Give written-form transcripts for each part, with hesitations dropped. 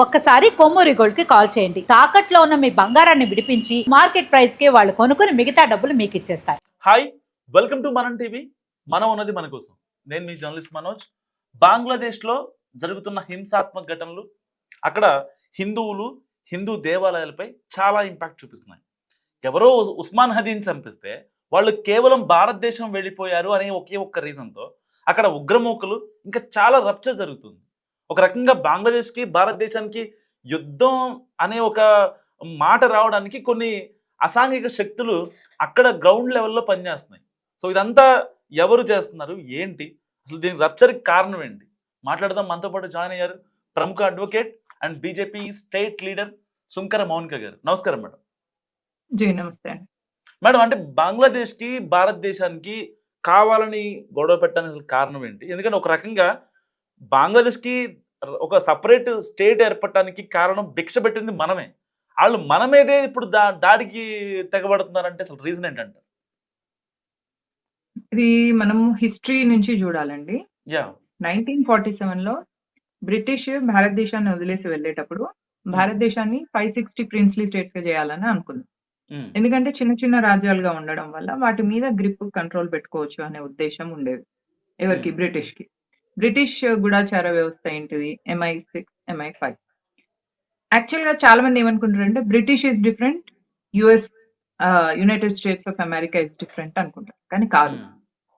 ఒక్కసారి కొమ్మూరి గోల్డ్ కి కాల్ చేయండి. తాకట్లో ఉన్న మీ బంగారాన్ని విడిపించి మార్కెట్ ప్రైస్ కి వాళ్ళు కొనుక్కుని మిగతా డబ్బులు మీకు ఇచ్చేస్తారు. హాయ్, వెల్కమ్ టు మనం టీవీ. మనం ఉన్నది మన కోసం. నేను మీ జర్నలిస్ట్ మనోజ్. బంగ్లాదేశ్లో జరుగుతున్న హింసాత్మక ఘటనలు అక్కడ హిందువులు, హిందూ దేవాలయాలపై చాలా ఇంపాక్ట్ చూపిస్తున్నాయి. ఎవరో ఉస్మాన్ హదీని చంపిస్తే వాళ్ళు కేవలం భారతదేశం వెళ్ళిపోయారు అనే ఒకే ఒక్క రీజన్తో అక్కడ ఉగ్రమూకలు ఇంకా చాలా రప్చర్ జరుగుతుంది. ఒక రకంగా బంగ్లాదేశ్కి భారతదేశానికి యుద్ధం అనే ఒక మాట రావడానికి కొన్ని అసాంఘిక శక్తులు అక్కడ గ్రౌండ్ లెవెల్లో పనిచేస్తున్నాయి. సో ఇదంతా ఎవరు చేస్తున్నారు, ఏంటి, అసలు దీనికి రప్చర్కి కారణం ఏంటి మాట్లాడదాం. మనతో పాటు జాయిన్ అయ్యారు ప్రముఖ advocate and BJP state leader Sunkara Mounika గారు. నమస్కారం మేడం. జీ నమస్తే అండి. మేడం, అంటే బంగ్లాదేశ్కి భారతదేశానికి కావాలని గొడవ పెట్టడానికి కారణం ఏంటి? ఎందుకంటే ఒక రకంగా బంగ్లాదేశ్కి ఒక సపరేట్ స్టేట్ ఏర్పడటానికి కారణం భిక్ష పెట్టింది మనమే. వాళ్ళు మన మీదే ఇప్పుడు దాడికి తెగబడుతున్నారంటే అసలు రీజన్ ఏంటంటే? ఇది మనం హిస్టరీ నుంచి చూడాలండి. 1947లో బ్రిటిష్ భారతదేశాన్ని వదిలేసి వెళ్ళేటప్పుడు భారతదేశాన్ని 560 ప్రిన్స్లీ స్టేట్స్ గా చేయాలని అనుకుంది. ఎందుకంటే చిన్న చిన్న రాజ్యాలుగా ఉండడం వల్ల వాటి మీద గ్రిప్ కంట్రోల్ పెట్టుకోవచ్చు అనే ఉద్దేశం ఉండేది ఎవరికి, బ్రిటిష్ కి. బ్రిటిష్ గూఢాచార వ్యవస్థ ఏంటిది? MI6, MI5. యాక్చువల్ గా చాలా మంది ఏమనుకుంటారంటే British is different, US United States of America is different అనుకుంటారు. కానీ కాదు.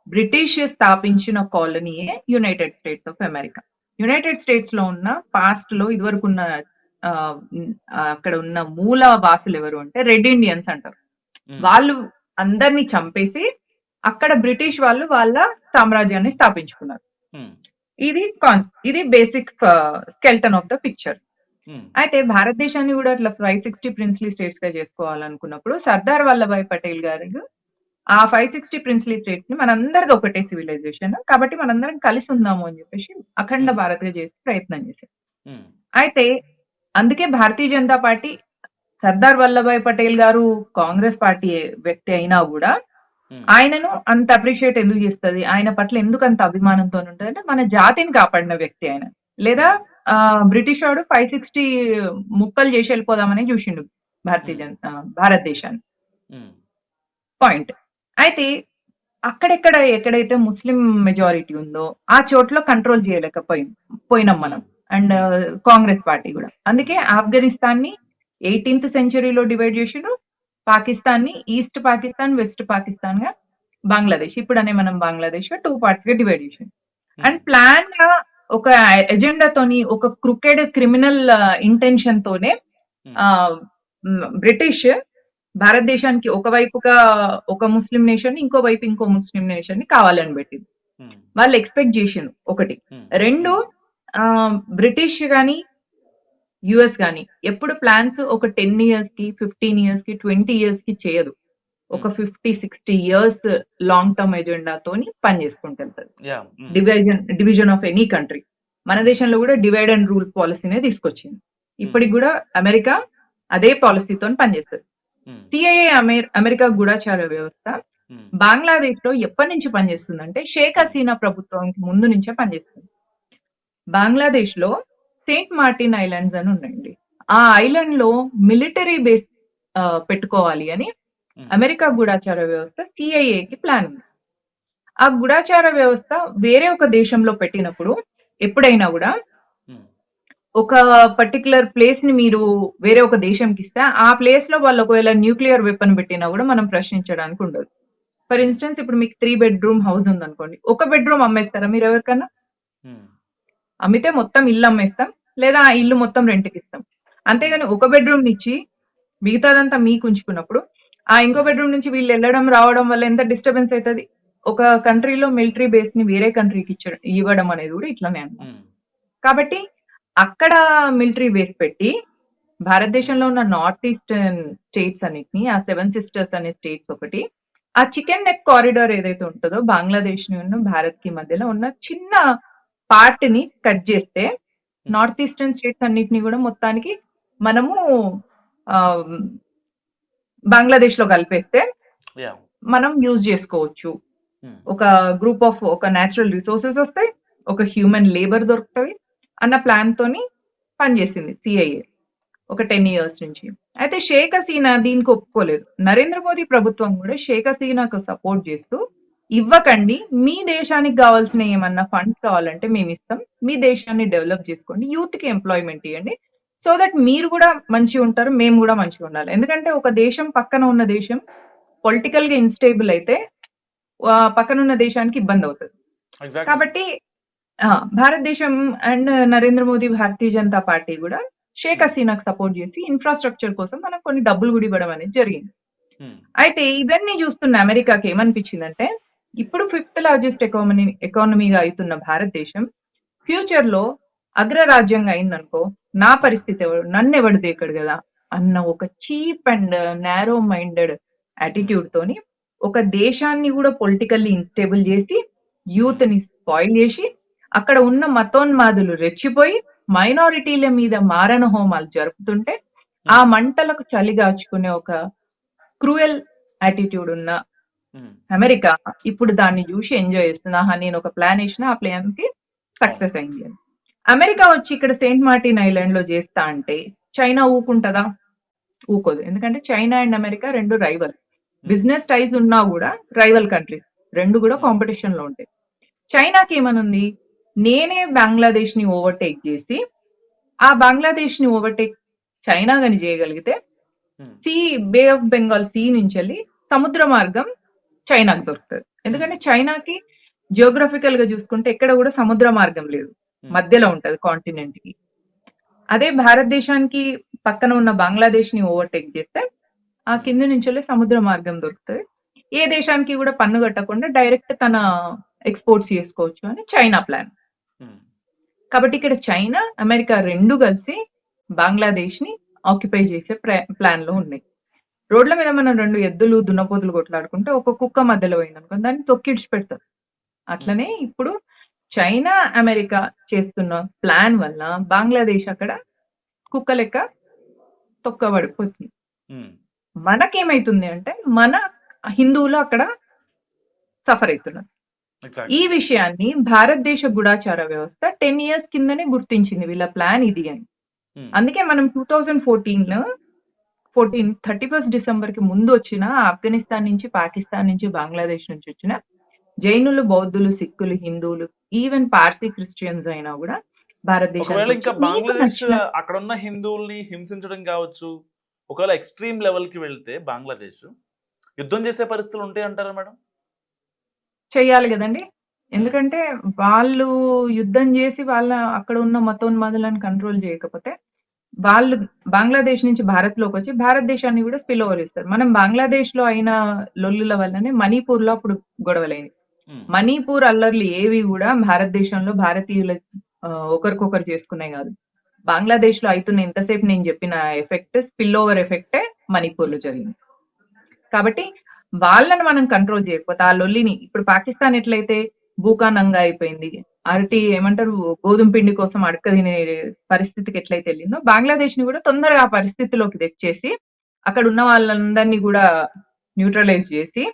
బ్రిటిష్ స్థాపించిన కాలనీయే United States of America. United States లో ఉన్న పాస్ట్ లో ఇదివరకు ఉన్న అక్కడ ఉన్న మూల వాసులు ఎవరు అంటే రెడ్ ఇండియన్స్ అంటారు. వాళ్ళు అందరినీ చంపేసి అక్కడ బ్రిటిష్ వాళ్ళు వాళ్ళ సామ్రాజ్యాన్ని స్థాపించుకున్నారు. ఇది basic skeleton of the picture. అయితే భారతదేశాన్ని కూడా అట్లా 560 ప్రిన్స్లీ స్టేట్స్ గా చేసుకోవాలనుకున్నప్పుడు సర్దార్ వల్లభాయ్ పటేల్ గారు ఆ 560 ప్రిన్స్లీ స్టేట్స్ ని మనందరిది ఒకటే సివిలైజేషన్ కాబట్టి మనందరం కలిసి ఉందాము అని చెప్పేసి అఖండ భారత్ గా చేసి ప్రయత్నం చేశారు. అయితే అందుకే భారతీయ జనతా పార్టీ, సర్దార్ వల్లభాయ్ పటేల్ గారు కాంగ్రెస్ పార్టీ వ్యక్తి అయినా కూడా ఆయనను అంత అప్రిషియేట్ ఎందుకు చేస్తుంది, ఆయన పట్ల ఎందుకు అంత అభిమానంతో ఉంటుంది అంటే మన జాతిని కాపాడిన వ్యక్తి ఆయన. లేదా బ్రిటిష్ వాడు 560 ముక్కలు చేసి వెళ్ళిపోదామని చూసిండు భారతదేశాన్ని. పాయింట్. అయితే ఎక్కడైతే ముస్లిం మెజారిటీ ఉందో ఆ చోట్ల కంట్రోల్ చేయలేకపోయినాం మనం అండ్ కాంగ్రెస్ పార్టీ కూడా. అందుకే ఆఫ్ఘనిస్తాన్ ని 18th సెంచరీలో డివైడ్ చేసిండు, పాకిస్తాన్ ని ఈస్ట్ పాకిస్తాన్, వెస్ట్ పాకిస్తాన్ గా, బంగ్లాదేశ్ ఇప్పుడనే మనం బంగ్లాదేశ్ 2 పార్ట్స్ గా డివైడ్ చేసిండు. అండ్ ప్లాన్ గా ఒక ఎజెండాతోని, ఒక క్రికెడ్ క్రిమినల్ ఇంటెన్షన్ తోనే బ్రిటిష్ భారతదేశానికి ఒకవైపుగా ఒక ముస్లిం నేషన్ ని, ఇంకో వైపు ఇంకో ముస్లిం నేషన్ ని కావాలని పెట్టింది. వాళ్ళు ఎక్స్పెక్ట్ చేసిండు ఒకటి. రెండు, బ్రిటిష్ గాని యుఎస్ గాని ఎప్పుడు ప్లాన్స్ ఒక 10 years కి, 15 years కి, 20 years కి చేయదు. ఒక 50-60 years లాంగ్ టర్మ్ ఎజెండాతోని పనిచేసుకుంటారు. Division of any country. మన దేశంలో కూడా డివైడ్ అండ్ రూల్ పాలసీనే తీసుకొచ్చింది. ఇప్పటికి కూడా అమెరికా అదే పాలసీతో పనిచేస్తుంది. సిఐఏ అమెరికా గూఢాచార వ్యవస్థ బంగ్లాదేశ్ లో ఎప్పటి నుంచి పనిచేస్తుందంటే షేక్ హసీనా ప్రభుత్వానికి ముందు నుంచే పనిచేస్తుంది. బంగ్లాదేశ్ లో సెయింట్ మార్టిన్ ఐలాండ్స్ అని ఉన్నాయండి. ఆ ఐలాండ్ లో మిలిటరీ బేస్ పెట్టుకోవాలి అని అమెరికా గూఢాచార వ్యవస్థ సిఐఏకి ప్లాన్ ఉంది. ఆ గూఢాచార వ్యవస్థ వేరే ఒక దేశంలో పెట్టినప్పుడు ఎప్పుడైనా కూడా ఒక పర్టికులర్ ప్లేస్ ని మీరు వేరే ఒక దేశంకి ఇస్తే ఆ ప్లేస్ లో వాళ్ళు ఒకవేళ న్యూక్లియర్ వెపన్ పెట్టినా కూడా మనం ప్రశ్నించడానికి ఉండదు. ఫర్ ఇన్స్టెన్స్ ఇప్పుడు మీకు 3 bedroom హౌస్ ఉంది అనుకోండి, ఒక బెడ్రూమ్ అమ్మేస్తారా మీరు ఎవరికన్నా? అమ్మితే మొత్తం ఇల్లు అమ్మేస్తాం, లేదా ఆ ఇల్లు మొత్తం రెంట్కి ఇస్తాం. అంతేగాని ఒక బెడ్రూమ్ నుంచి మిగతాదంతా మీకు ఉంచుకున్నప్పుడు ఆ ఇంకో బెడ్రూమ్ నుంచి వీళ్ళు వెళ్ళడం రావడం వల్ల ఎంత డిస్టర్బెన్స్ అవుతుంది. ఒక కంట్రీలో మిలిటరీ బేస్ ని వేరే కంట్రీకి ఇవ్వడం అనేది కూడా ఇట్లానే అన్నమాట. కాబట్టి అక్కడ మిలిటరీ బేస్ పెట్టి భారతదేశంలో ఉన్న నార్త్ ఈస్టర్న్ స్టేట్స్ అన్నిటిని, ఆ 7 sisters అనే స్టేట్స్ ఒకటి, ఆ చికెన్ నెక్ కారిడార్ ఏదైతే ఉంటుందో బంగ్లాదేశ్ ని ఉన్న భారత్ కి మధ్యలో ఉన్న చిన్న పార్ట్ ని కట్ చేస్తే నార్త్ ఈస్టర్న్ స్టేట్స్ అన్నిటిని కూడా మొత్తానికి మనము బంగ్లాదేశ్ లో కలిపేస్తే మనం యూజ్ చేసుకోవచ్చు. ఒక గ్రూప్ ఆఫ్ ఒక న్యాచురల్ రిసోర్సెస్ వస్తాయి, ఒక హ్యూమన్ లేబర్ దొరుకుతుంది అన్న ప్లాన్ తోని పనిచేసింది సిఐఏ ఒక 10 ఇయర్స్ నుంచి. అయితే షేక్ హసీనా దీనికి ఒప్పుకోలేదు. నరేంద్ర మోదీ ప్రభుత్వం కూడా షేక్ హసీనాకు సపోర్ట్ చేస్తూ ఇవ్వకండి. మీ దేశానికి కావాల్సిన ఏమన్నా ఫండ్స్ కావాలంటే మేమిస్తాం. మీ దేశాన్ని డెవలప్ చేసుకోండి. యూత్‌కి ఎంప్లాయ్‌మెంట్ ఇయ్యండి. సో దట్ మీరు కూడా మంచిగుంటారు. మేము కూడా మంచిగుండాలి. ఎందుకంటే ఒక దేశం పక్కన ఉన్న దేశం పొలిటికల్‌గా ఇన్‌స్టేబుల్ అయితే పక్కనున్న దేశానికి ఇబ్బందవుతది. ఎగ్జాక్ట్లీ. కాబట్టి ఆ! భారతదేశం and Narendra Modi, Bharatiya Janata party గూడా షేక్ హసీనాకు సపోర్ట్ జేసి ఇన్‌ఫ్రాస్ట్రక్చర్ కోసం మనకు కొన్ని డబ్బులు గూడా ఇవ్వడం అనేది జరిగింది. అయితే ఇవన్నీ జూస్తున్న అమెరికాకి ఏమనిపించిందంటే, ఇప్పుడు 5థ్ లార్జెస్ట్ ఎకానమీగా అయితున్న భారతదేశం ఫ్యూచర్‌లో అగ్రరాజ్యంగా అయిందనుకో, నా పరిస్థితి నన్నెవడు దేకడు గదా! అన్న ఒక cheap and narrow minded attitude తోని ఒక దేశాన్ని గూడా పొలిటికల్లీ ఇన్‌స్టేబుల్ జేసి, యూత్‌ని స్పాయిల్ జేసి, అక్కడ ఉన్న మతోన్మాదులు రెచ్చిపోయి మైనారిటీల మీద మారణ హోమాలు జరుపుతుంటే, ఆ మంటలకు చలిగాచుకునే ఒక క్రూయల్ యాటిట్యూడ్ ఉన్న అమెరికా ఇప్పుడు దాన్ని జూసి ఎంజాయ్ చేస్తుంది. ఆహా! నేనొక ప్లాన్ ఏసినా, ఆ ప్లాన్‌కి సక్సెస్ అయింది అని. అమెరికా వచ్చి ఇక్కడ సెయింట్ మార్టిన్ ఐలాండ్‌లో జేస్తా అంటే, చైనా ఊకుంటదా? ఊకోదు. ఎందుకంటే China and America 2 rival. Business ties ఉన్నా గూడా రైవల్ కంట్రీస్. 2 గూడా కాంపిటీషన్‌లో ఉంటాయి. చైనాకేమనుంది? నేనే బంగ్లాదేశ్‌ని ఓవర్‌టేక్ జేసి, ఆ బంగ్లాదేశ్‌ని ఓవర్‌టేక్ చైనా గాని జేయగలిగితే, బే ఆఫ్ బెంగాల్ సీ నుంచెళ్ళి సముద్ర మార్గం చైనాకు దొరుకుతది. ఎందుకంటే చైనాకి జియోగ్రఫికల్‌గా జూసుకుంటే ఎక్కడ గూడా సముద్ర మార్గం లేదు. మధ్యలో ఉంటది కాంటినెంట్‌కి. అదే భారతదేశానికి పక్కన ఉన్న బంగ్లాదేశ్‌ని ఓవర్‌టేక్ జేస్తే, ఆ కింద నుంచెళ్ళి సముద్ర మార్గం దొరుకుతది. ఏ దేశానికి గూడా పన్ను గట్టకుండా డైరెక్ట్ తన ఎక్స్‌పోర్ట్స్ చేసుకోవచ్చు అని చైనా ప్లాన్. కాబట్టి ఇక్కడ చైనా, అమెరికా 2 కలిసి బంగ్లాదేశ్‌ని ఆక్యుపై చేసే ప్లాన్‌లో ఉన్నాయి. రోడ్ల మీద మనం 2 ఎద్దులు, దున్నపోతులు కొట్లాడుకుంటే ఒక కుక్క మధ్యలో పోయిందనుకో దాన్ని తొక్కిడిచిపెడతారు. అట్లనే ఇప్పుడు చైనా, అమెరికా చేస్తున్న ప్లాన్ వల్ల బంగ్లాదేశ్ అక్కడ కుక్క లెక్క తొక్కబడిపోతుంది. మనకేమైతుంది అంటే మన హిందువులు అక్కడ సఫర్ అయితున్నారు. ఈ విషయాన్ని భారతదేశ గూఢాచార వ్యవస్థ 10 ఇయర్స్ కిందనే గుర్తించింది వీళ్ళ ప్లాన్ ఇది అని. అందుకే మనం 2014 31 డిసెంబర్‌కి ముందు వచ్చిన ఆఫ్ఘనిస్తాన్ నుంచి, పాకిస్తాన్ నుంచి, బంగ్లాదేశ్ నుంచి వచ్చిన జైనులు, బౌద్ధులు, సిక్కులు, హిందువులు, ఈవెన్ పార్సీ క్రిస్టియన్స్ అయినా గూడా ఒకవేళ ఇంకా భారతదేశానికి బంగ్లాదేశ్ అక్కడ ఉన్న హిందువుల్ని హింసించడం కావచ్చు, ఒకవేళ ఎక్స్ట్రీమ్ లెవెల్‌కి వెళ్తే బంగ్లాదేశ్ యుద్ధం చేసే పరిస్థితులు ఉంటాయి అంటారా మేడం? చెయ్యాలి గదండీ! ఎందుకంటే వాళ్ళు యుద్ధం జేసి వాళ్ళ అక్కడ ఉన్న మతోన్మాదులను కంట్రోల్ జేయకపోతే, వాళ్ళు బంగ్లాదేశ్ నుంచి భారత్‌లోకొచ్చి భారతదేశాన్ని గూడా స్పిల్ ఓవర్ చేస్తారు. మనం బంగ్లాదేశ్‌లో అయిన లొల్లుల వల్లనే మణిపూర్‌లో అప్పుడు గొడవలైనయి. మణిపూర్ అల్లర్లు ఏవి గూడా భారతదేశంలో భారతీయుల ఒకరికొకరు చేసుకునేయి గాదు. బంగ్లాదేశ్‌లో అయితున్న ఇంతసేపు నేను జెప్పిన ఎఫెక్ట్ స్పిల్ ఓవర్ ఎఫెక్టే మణిపూర్‌లో జరిగింది. కాబట్టి వాళ్ళని మనం కంట్రోల్ చేయకపోతే ఆ లొల్లిని ఇప్పుడు పాకిస్తాన్ ఎట్లయితే భూకానంగా అయిపోయింది. అరటి ఏమంటారు గోధుమ పిండి కోసం అడక తినే పరిస్థితికి ఎట్లయితే వెళ్ళిందో బంగ్లాదేశ్‌ని కూడా తొందరగా ఆ పరిస్థితిలోకి తెచ్చేసి అక్కడ ఉన్న వాళ్ళందరినీ కూడా న్యూట్రలైజ్ చేసి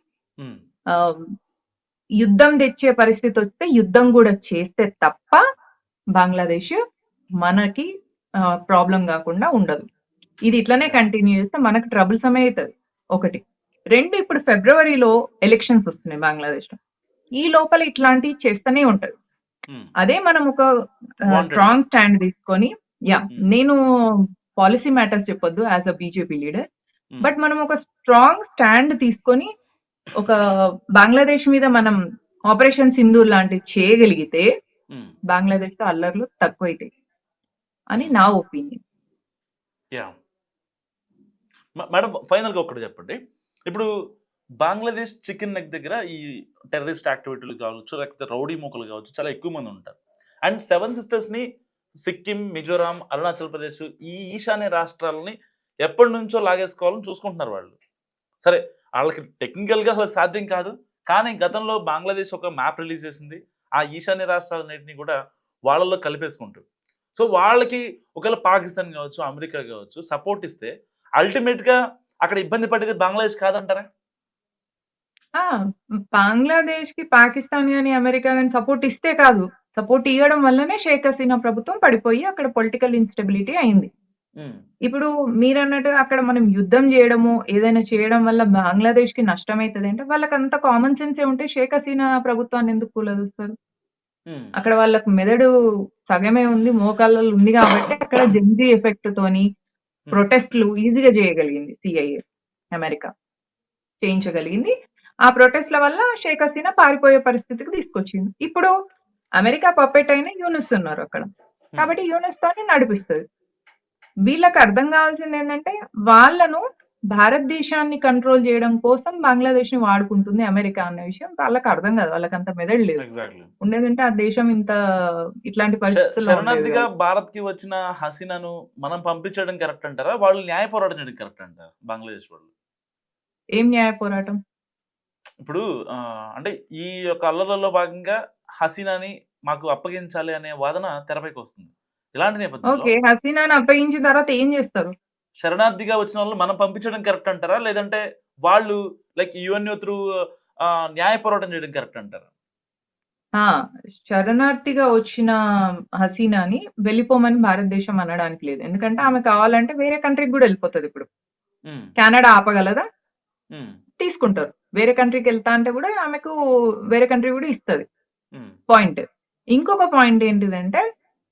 యుద్ధం తెచ్చే పరిస్థితి వస్తే యుద్ధం కూడా చేస్తే తప్ప బంగ్లాదేశ్ మనకి ప్రాబ్లం కాకుండా ఉండదు. ఇది ఇట్లనే కంటిన్యూ చేస్తే మనకు ట్రబుల్ సమయం అవుతుంది. 1 2 ఇప్పుడు ఫిబ్రవరిలో ఎలక్షన్స్ వస్తున్నాయి బంగ్లాదేశ్‌లో. ఈ లోపల ఇట్లాంటివి చేస్తూనే ఉంటారు. అదే మనం ఒక స్ట్రాంగ్ స్టాండ్ తీసుకొని నేను పాలిసీ మ్యాటర్స్ చెప్పొద్దు as a BJP leader. But మనం ఒక స్ట్రాంగ్ స్టాండ్ తీసుకొని ఒక బంగ్లాదేశ్ మీద మనం ఆపరేషన్ సింధూర్ లాంటివి చేయగలిగితే బంగ్లాదేశ్‌లో అల్లర్లు తక్కువైతాయి అని నా ఒపీనియన్. మేడం ఫైనల్‌గా ఒకటి చెప్పండి. ఇప్పుడు బంగ్లాదేశ్ చికెన్ నెక్ దగ్గర ఈ టెర్రరిస్ట్ యాక్టివిటీలు కావచ్చు, లేకపోతే రౌడీ మూకలు కావచ్చు చాలా ఎక్కువ మంది ఉంటారు. అండ్ 7 సిస్టర్స్‌ని సిక్కిం, మిజోరాం, అరుణాచల్ ప్రదేశ్ ఈ ఈశాన్య రాష్ట్రాలని ఎప్పటి నుంచో లాగేసుకోవాలని చూసుకుంటున్నారు వాళ్ళు. సరే వాళ్ళకి టెక్నికల్‌గా అసలు సాధ్యం కాదు. కానీ గతంలో బంగ్లాదేశ్ ఒక మ్యాప్ రిలీజ్ చేసింది. ఆ ఈశాన్య రాష్ట్రాలన్నింటినీ కూడా వాళ్ళలో కలిపేసుకుంటారు. సో వాళ్ళకి ఒకవేళ పాకిస్తాన్ కావచ్చు, అమెరికా కావచ్చు సపోర్ట్ ఇస్తే అల్టిమేట్‌గా అక్కడ ఇబ్బంది పడేది బంగ్లాదేశ్ కాదంటారా? బంగ్లాదేశ్‌కి పాకిస్తాన్ గాని, అమెరికా గాని సపోర్ట్ ఇస్తే కాదు. సపోర్ట్ ఇవ్వడం వల్లనే షేక్ హసీనా ప్రభుత్వం పడిపోయి అక్కడ పొలిటికల్ ఇన్‌స్టెబిలిటీ అయింది. ఉమ్, ఇప్పుడు మీరన్నట్టుగా అక్కడ మనం యుద్ధం జేయడము, ఏదైనా చేయడం వల్ల బంగ్లాదేశ్‌కి నష్టమైతదంటే వాళ్ళకంత కామన్ సెన్సే ఉంటే షేక్ హసీనా ప్రభుత్వాన్ని ఎందుకు కూలదోస్తారు? ఉమ్, అక్కడ వాళ్ళకి మెదడు సగమే ఉంది. మోకాళ్ళలో ఉంది గాబట్టి అక్కడ జెన్‌జీ ఎఫెక్ట్ తోని ప్రొటెస్ట్‌లు ఈజీగా జేయగలిగింది సీఐఏ అమెరికా. చేయించగలిగింది. ఆ ప్రొటెస్ట్‌ల వల్ల షేక్ హసీనా పారిపోయే పరిస్థితికి తీసుకొచ్చింది. ఇప్పుడు అమెరికా పప్పెట్ అయిన యూనుస్ ఉన్నారు అక్కడ. కాబట్టి యూనుస్‌తోని నడిపిస్తది. వీళ్ళకి అర్థం కావాల్సిందేంటంటే, వాళ్ళను భారతదేశాన్ని కంట్రోల్ జేయడం కోసం బంగ్లాదేశ్‌ని వాడుకుంటుంది అమెరికా అన్న విషయం వాళ్ళకి అర్థం కాదు. వాళ్ళకంత మెదడు లేదు. ఎగ్జాక్ట్లీ. ఉండేదుంటే ఆ దేశం ఇంత ఇట్లాంటి పరిస్థితుల్లో ఉండేది శరణార్థిగా కాదు. భారత్ కి వచ్చిన హసీనాను మనం పంపించడం కరెక్ట్ అంటారా, వాళ్ళు న్యాయ పోరాటం చేయడం కరెక్ట్ అంటారా బంగ్లాదేశ్ వాళ్ళు? ఏం న్యాయ పోరాటం? ఇప్పుడు అంటే ఈ యొక్క అల్లర్లలో భాగంగా హసీనాని మాకు అప్పగించాలి అనే వాదన తెరపైకి వస్తుంది. ఇలాంటి నేపథ్యంలో ఓకే. హసీనాని అప్పగించిన తర్వాత ఏం జేస్తారు? శరణార్థిగా వచ్చిన వాళ్ళని మనం పంపించడం కరెక్ట్ అంటారా, లేదంటే వాళ్ళు లైక్ యుఎన్ఓ త్రూ న్యాయ పోరాటం చేయడం కరెక్ట్ అంటారా? ఆ! శరణార్థిగా వచ్చిన హసీనాని వెళ్ళిపోమని భారతదేశం అనడానికి లేదు. ఎందుకంటే ఆమె కావాలంటే వేరే కంట్రీకి గూడా ఎళ్ళిపోతదిప్పుడు. ఉమ్, కెనడా ఆపగలదా? ఉమ్, తీసుకుంటారు. వేరే కంట్రీకెళ్తా అంటే గూడా ఆమెకు వేరే కంట్రీ గూడా ఇస్తది. ఉమ్, పాయింట్. ఇంకొక పాయింట్ ఏంటిదంటే,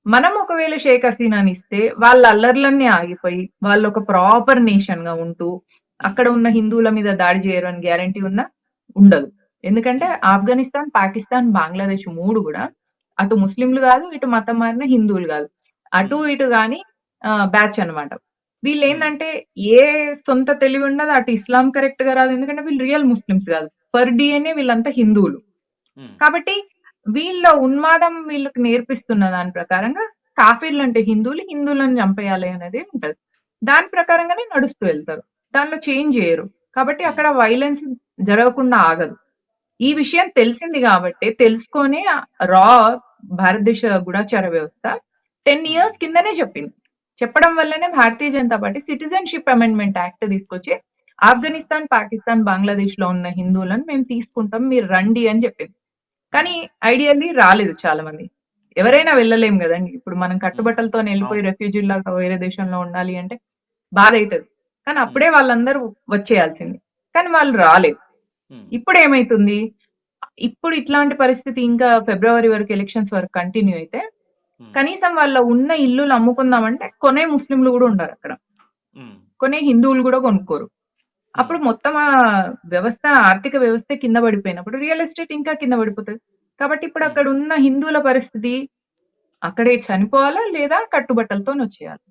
మనం ఒకవేళ షేక్ హసీనానిస్తే వాళ్ళ అల్లర్లన్నీ ఆగిపోయి, వాళ్ళొక ప్రాపర్ నేషన్‌గా ఉంటూ, అక్కడ ఉన్న హిందువుల మీద దాడి చేయరు అని గ్యారంటీ ఉందా? ఉండదు. ఎందుకంటే ఆఫ్ఘనిస్తాన్, పాకిస్తాన్, బంగ్లాదేశ్ 3 గూడా అటు ముస్లింలు గాదు, ఇటు మతం మారిన హిందువులు గాదు. అటు ఇటు గాని బ్యాచ్ అన్నమాట. వీళ్ళేందంటే ఏ సొంత తెలివుండదు. అటు ఇస్లాం కరెక్ట్‌గా రాదు. ఎందుకంటే వీళ్ళు రియల్ ముస్లిమ్స్ గాదు. పర్ డీఎన్ఏ వీళ్ళంతా హిందువులు. ఉమ్, కాబట్టి వీళ్ళ ఉన్మాదం వీళ్ళకి నేర్పిస్తున్న దాని ప్రకారంగా కాఫీర్లంటే హిందువులు, హిందువులను చంపేయాలి అనేది ఉంటది. దాని ప్రకారంగానే నడుస్తూ వెళ్తారు. దానిలో చేంజ్ జేయరు. కాబట్టి అక్కడ వయలెన్స్ జరగకుండా ఆగదు. ఈ విషయం తెలిసింది గాబట్టే తెలుసుకొనే రా భారతదేశ గూఢచార వ్యవస్థ 10 ఇయర్స్ కిందనే చెప్పింది. చెప్పడం వల్లనే Bharatiya Janata Party citizenship amendment act తీసుకొచ్చి ఆఫ్ఘనిస్తాన్, పాకిస్తాన్, బంగ్లాదేశ్‌లో ఉన్న హిందువులను మేము తీసుకుంటాం. మీరు రండి అని జెప్పింది. కానీ ఐడియల్లీ రాలేదు చాలా మంది. ఎవరైనా వెళ్ళలేం గదండీ! ఇప్పుడు మనం కట్టుబట్టలతోని ఎళ్ళిపోయి రెఫ్యూజీ‌ల్లాగా వేరే దేశంలో ఉండాలి అంటే బాధైతది. కానీ అప్పుడే వాళ్ళందరూ వచ్చేయాల్సింది. కానీ వాళ్ళు రాలేదు. ఉమ్, ఇప్పుడేమైతుంది? ఇప్పుడు ఇట్లాంటి పరిస్థితి ఇంకా ఫిబ్రవరి వరకు ఎలక్షన్స్ వరకు కంటిన్యూ అయితే, ఉమ్, కనీసం వాళ్ళ ఉన్న ఇల్లులు అమ్ముకుందామంటే కొనే ముస్లింలు గూడా ఉండరక్కడ. ఉమ్, కొనే హిందువులు గూడా కొనుక్కోరు. అప్పుడు మొత్తం వ్యవస్థ ఆర్థిక వ్యవస్థే కింద పడిపోయినప్పుడు రియల్ ఎస్టేట్ ఇంకా కింద పడిపోతది. కాబట్టి ఇప్పుడు అక్కడ ఉన్న హిందువుల పరిస్థితి అక్కడే చనిపోవాలా? లేదా కట్టుబట్టలతోనొచ్చేయాలి.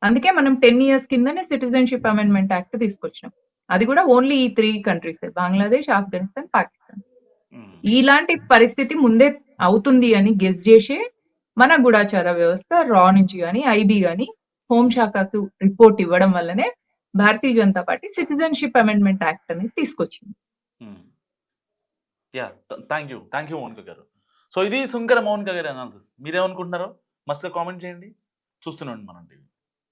అందుకే మనం 10 ఇయర్స్ కిందనే సిటిజన్‌షిప్ అమెండ్మెంట్ యాక్ట్ తీసుకొచ్చినాం. అది కూడా ఓన్లీ ఈ 3 కంట్రీసే బంగ్లాదేశ్, ఆఫ్ఘనిస్తాన్, పాకిస్తాన్. ఉమ్, ఇలాంటి పరిస్థితి ముందే అవుతుంది అని గెస్ జేసే మన గూఢచార వ్యవస్థ రా నుంచి గాని, ఐబీ గాని హోం శాఖకు రిపోర్ట్ ఇవ్వడం వల్లనే Bharatiya Janata Party citizenship amendment act అనేది తీసుకొచ్చింది. Um. Yeah, thank you Mounika గారు. సో ఇది సుంకర మౌనిక గారి అనాలిసిస్. మీరేమనుకుంటున్నారో మస్తుగా కామెంట్ చేయండి. చూస్తూనే ఉండండి మనం టీవీ.